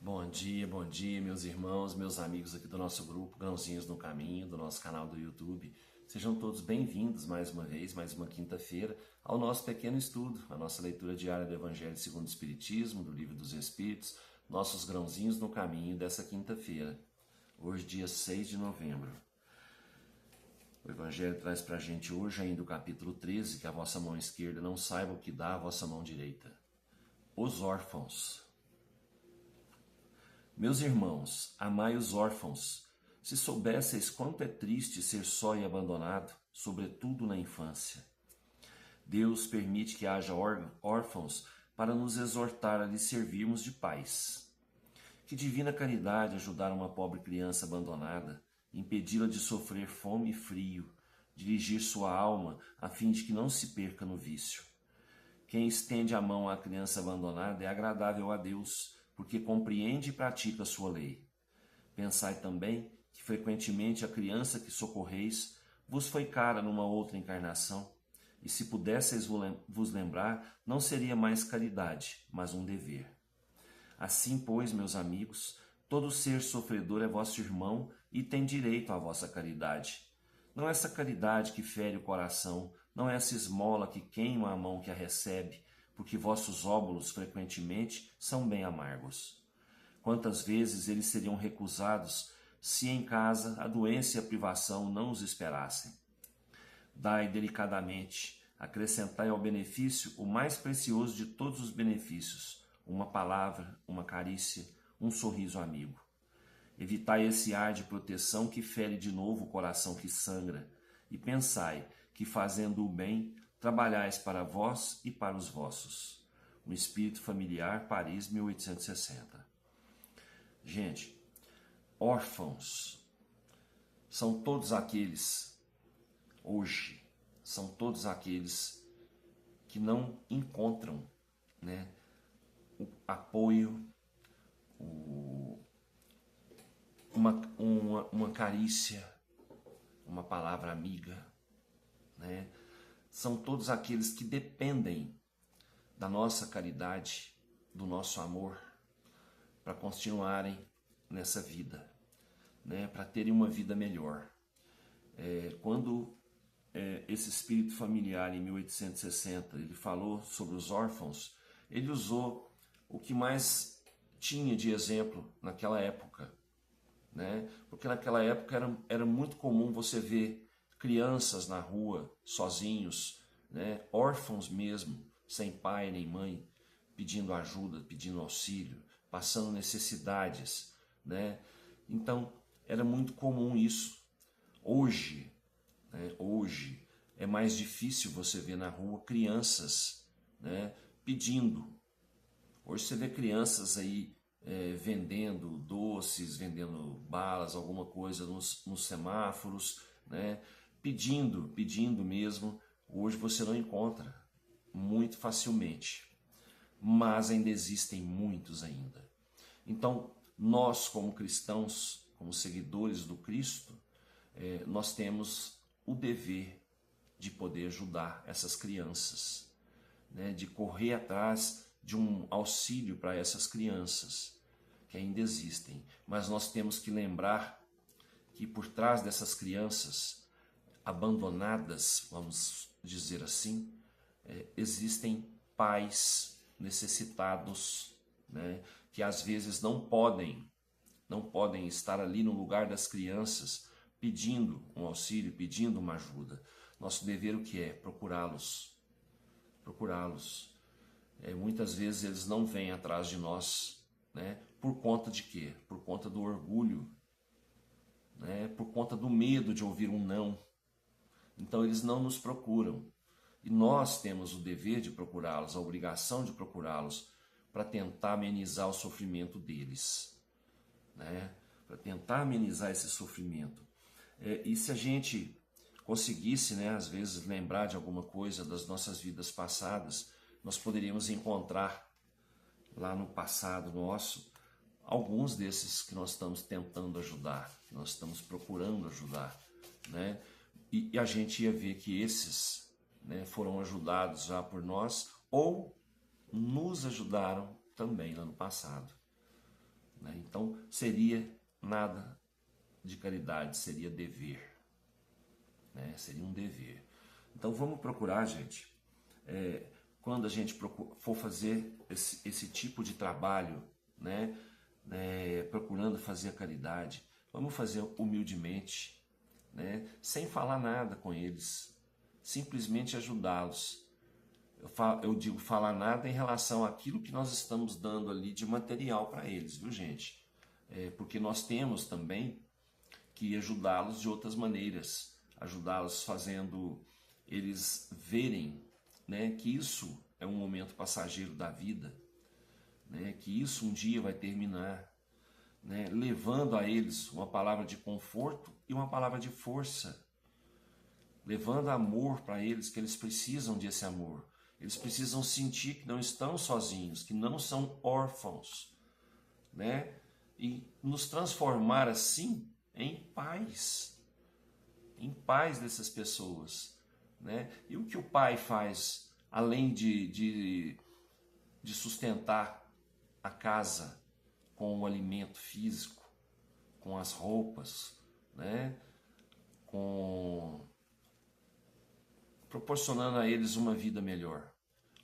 Bom dia, meus irmãos, meus amigos aqui do nosso grupo Grãozinhos no Caminho, do nosso canal do YouTube. Sejam todos bem-vindos mais uma vez, mais uma quinta-feira, ao nosso pequeno estudo, a nossa leitura diária do Evangelho segundo o Espiritismo, do Livro dos Espíritos, nossos Grãozinhos no Caminho dessa quinta-feira, hoje dia 6 de novembro. O Evangelho traz para a gente hoje ainda o capítulo 13, que a vossa mão esquerda não saiba o que dá a vossa mão direita. Os órfãos. Meus irmãos, amai os órfãos. Se soubesseis quanto é triste ser só e abandonado, sobretudo na infância. Deus permite que haja órfãos para nos exortar a lhe servirmos de pais. Que divina caridade ajudar uma pobre criança abandonada, impedi-la de sofrer fome e frio, dirigir sua alma a fim de que não se perca no vício. Quem estende a mão à criança abandonada é agradável a Deus, porque compreende e pratica a sua lei. Pensai também que frequentemente a criança que socorreis vos foi cara numa outra encarnação, e se pudesseis vos lembrar, não seria mais caridade, mas um dever. Assim, pois, meus amigos, todo ser sofredor é vosso irmão e tem direito à vossa caridade. Não essa caridade que fere o coração, não essa esmola que queima a mão que a recebe, porque vossos óbolos frequentemente são bem amargos. Quantas vezes eles seriam recusados se em casa a doença e a privação não os esperassem? Dai delicadamente, acrescentai ao benefício o mais precioso de todos os benefícios, uma palavra, uma carícia, um sorriso amigo. Evitai esse ar de proteção que fere de novo o coração que sangra, e pensai que, fazendo o bem, trabalhais para vós e para os vossos. Um Espírito Familiar, Paris, 1860. Gente, órfãos são todos aqueles, hoje, são todos aqueles que não encontram, o apoio, uma carícia, uma palavra amiga, São todos aqueles que dependem da nossa caridade, do nosso amor, para continuarem nessa vida, para terem uma vida melhor. Quando esse espírito familiar, em 1860, ele falou sobre os órfãos, ele usou o que mais tinha de exemplo naquela época, porque naquela época era muito comum você ver crianças na rua, sozinhos, órfãos mesmo, sem pai nem mãe, pedindo ajuda, pedindo auxílio, passando necessidades. Então, era muito comum isso. Hoje é mais difícil você ver na rua crianças pedindo. Hoje você vê crianças aí vendendo doces, vendendo balas, alguma coisa nos semáforos, pedindo mesmo. Hoje você não encontra muito facilmente, mas ainda existem muitos ainda. Então, nós como cristãos, como seguidores do Cristo, nós temos o dever de poder ajudar essas crianças, de correr atrás de um auxílio para essas crianças que ainda existem. Mas nós temos que lembrar que por trás dessas crianças abandonadas, vamos dizer assim, existem pais necessitados, que às vezes não podem estar ali no lugar das crianças pedindo um auxílio, pedindo uma ajuda. Nosso dever o que é? Procurá-los. Muitas vezes eles não vêm atrás de nós, por conta de quê? Por conta do orgulho, por conta do medo de ouvir um não. Então eles não nos procuram. E nós temos o dever de procurá-los, a obrigação de procurá-los, para tentar amenizar o sofrimento deles. Para tentar amenizar esse sofrimento. E se a gente conseguisse, às vezes, lembrar de alguma coisa das nossas vidas passadas, nós poderíamos encontrar lá no passado nosso alguns desses que nós estamos tentando ajudar, que nós estamos procurando ajudar. E a gente ia ver que esses foram ajudados já por nós ou nos ajudaram também lá no passado. né? Então seria nada de caridade, seria dever, né? Seria um dever. Então vamos procurar, gente, quando a gente for fazer esse tipo de trabalho, né? Procurando fazer a caridade, vamos fazer humildemente, né? Sem falar nada com eles, simplesmente ajudá-los. Eu digo falar nada em relação àquilo que nós estamos dando ali de material para eles, viu, gente? Porque nós temos também que ajudá-los de outras maneiras, ajudá-los fazendo eles verem, né, que isso é um momento passageiro da vida, né, que isso um dia vai terminar, né, levando a eles uma palavra de conforto e uma palavra de força, levando amor para eles, que eles precisam desse amor. Eles precisam sentir que não estão sozinhos, que não são órfãos, né? E nos transformar assim em pais dessas pessoas, né? E o que o pai faz, além de sustentar a casa com o alimento físico, com as roupas, né? Proporcionando a eles uma vida melhor.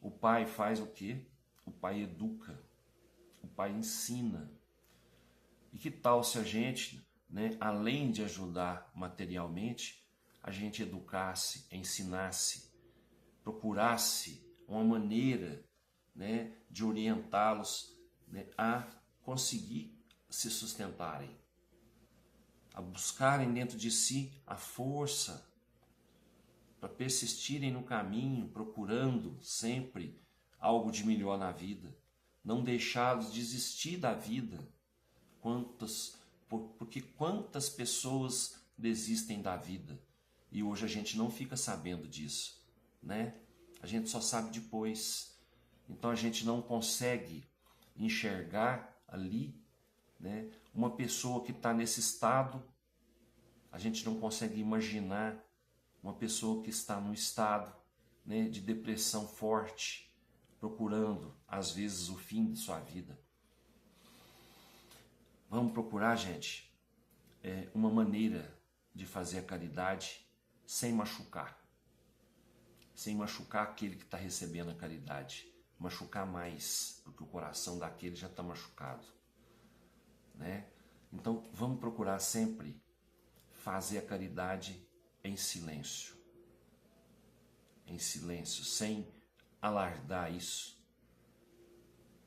O pai faz o quê? O pai educa, o pai ensina. E que tal se a gente, né, além de ajudar materialmente, a gente educasse, ensinasse, procurasse uma maneira, né, de orientá-los, né, a conseguir se sustentarem, a buscarem dentro de si a força para persistirem no caminho, procurando sempre algo de melhor na vida, não deixá-los desistir da vida. Porque quantas pessoas desistem da vida e hoje a gente não fica sabendo disso, né? A gente só sabe depois. Então a gente não consegue enxergar ali, né, uma pessoa que está nesse estado. A gente não consegue imaginar uma pessoa que está num estado, né, de depressão forte, procurando às vezes o fim de sua vida. Vamos procurar, gente, uma maneira de fazer a caridade sem machucar aquele que está recebendo a caridade, machucar mais, porque o coração daquele já está machucado, né? Então vamos procurar sempre fazer a caridade em silêncio, sem alardar isso,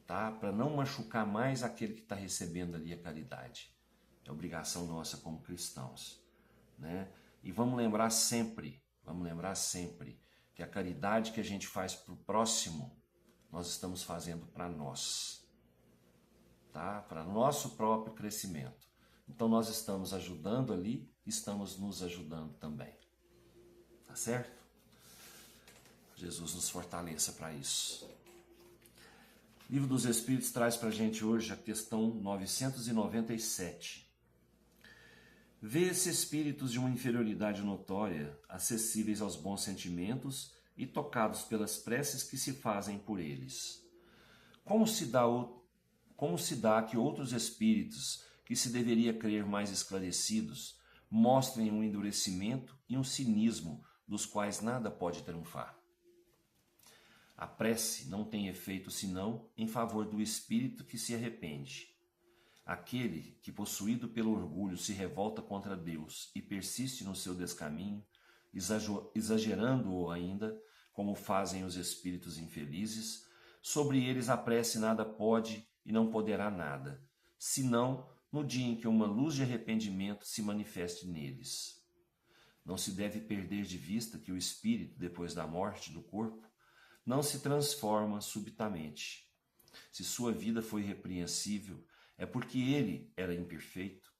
tá? Para não machucar mais aquele que está recebendo ali a caridade. É obrigação nossa como cristãos, né? E vamos lembrar sempre que a caridade que a gente faz para o próximo, nós estamos fazendo para nós, tá? Para nosso próprio crescimento. Então nós estamos ajudando ali, estamos nos ajudando também, tá certo? Jesus nos fortaleça para isso. O Livro dos Espíritos traz para a gente hoje a questão 997. Vê-se espíritos de uma inferioridade notória, acessíveis aos bons sentimentos e tocados pelas preces que se fazem por eles. Como se dá que outros espíritos, que se deveria crer mais esclarecidos, mostrem um endurecimento e um cinismo dos quais nada pode triunfar? A prece não tem efeito senão em favor do espírito que se arrepende. Aquele que, possuído pelo orgulho, se revolta contra Deus e persiste no seu descaminho, exagerando-o ainda, como fazem os espíritos infelizes, sobre eles a prece nada pode e não poderá nada, senão no dia em que uma luz de arrependimento se manifeste neles. Não se deve perder de vista que o espírito, depois da morte do corpo, não se transforma subitamente. Se sua vida foi repreensível, é porque ele era imperfeito.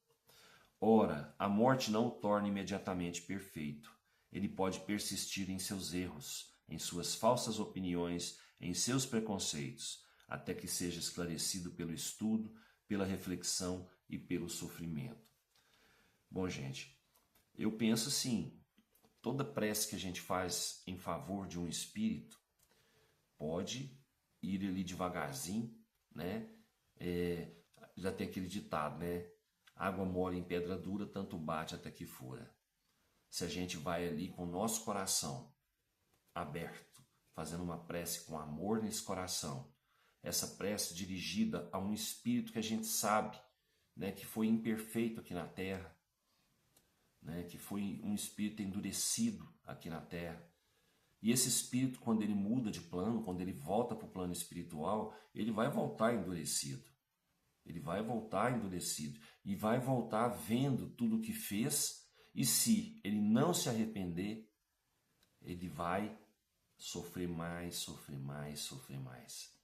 Ora, a morte não o torna imediatamente perfeito. Ele pode persistir em seus erros, em suas falsas opiniões, em seus preconceitos, até que seja esclarecido pelo estudo, pela reflexão e pelo sofrimento. Bom, gente, eu penso assim, toda prece que a gente faz em favor de um espírito pode ir ali devagarzinho, né? Já tem aquele ditado, né? Água mole em pedra dura, tanto bate até que fura. Se a gente vai ali com o nosso coração aberto, fazendo uma prece com amor nesse coração, essa prece dirigida a um espírito que a gente sabe, né, que foi imperfeito aqui na terra, né, que foi um espírito endurecido aqui na terra. E esse espírito, quando ele muda de plano, quando ele volta para o plano espiritual, ele vai voltar endurecido. Ele vai voltar endurecido e vai voltar vendo tudo o que fez, e se ele não se arrepender, ele vai sofrer mais, sofrer mais, sofrer mais.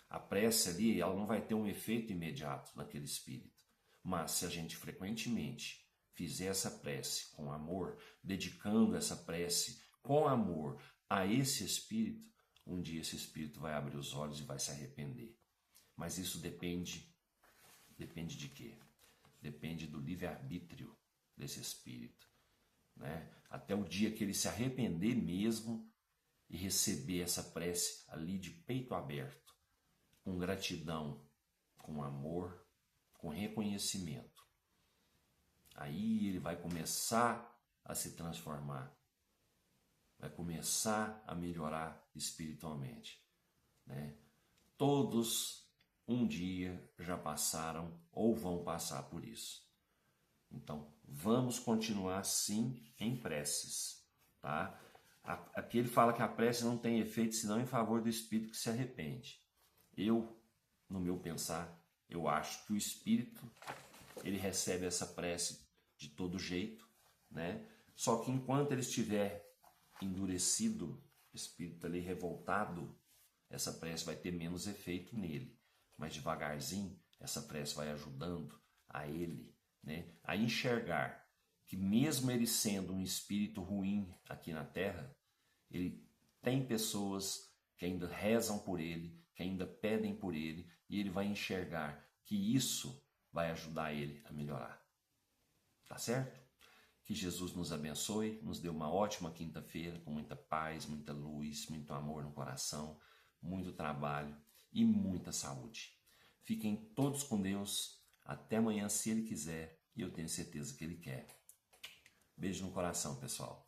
A prece ali, ela não vai ter um efeito imediato naquele espírito, mas se a gente frequentemente fizer essa prece com amor, dedicando essa prece com amor a esse espírito, um dia esse espírito vai abrir os olhos e vai se arrepender. Mas isso depende de quê? Depende do livre-arbítrio desse espírito, né? Até o dia que ele se arrepender mesmo e receber essa prece ali de peito aberto, com gratidão, com amor, com reconhecimento. Aí ele vai começar a se transformar, vai começar a melhorar espiritualmente, né? Todos um dia já passaram ou vão passar por isso. Então, vamos continuar sim em preces, tá? Aqui ele fala que a prece não tem efeito senão em favor do espírito que se arrepende. Eu, no meu pensar, eu acho que o espírito, ele recebe essa prece de todo jeito, né? Só que enquanto ele estiver endurecido, espírito ali revoltado, essa prece vai ter menos efeito nele. Mas devagarzinho, essa prece vai ajudando a ele, né, a enxergar que mesmo ele sendo um espírito ruim aqui na Terra, ele tem pessoas que ainda rezam por ele, que ainda pedem por ele, e ele vai enxergar que isso vai ajudar ele a melhorar. Tá certo? Que Jesus nos abençoe, nos dê uma ótima quinta-feira, com muita paz, muita luz, muito amor no coração, muito trabalho e muita saúde. Fiquem todos com Deus. Até amanhã, se Ele quiser, e eu tenho certeza que Ele quer. Beijo no coração, pessoal.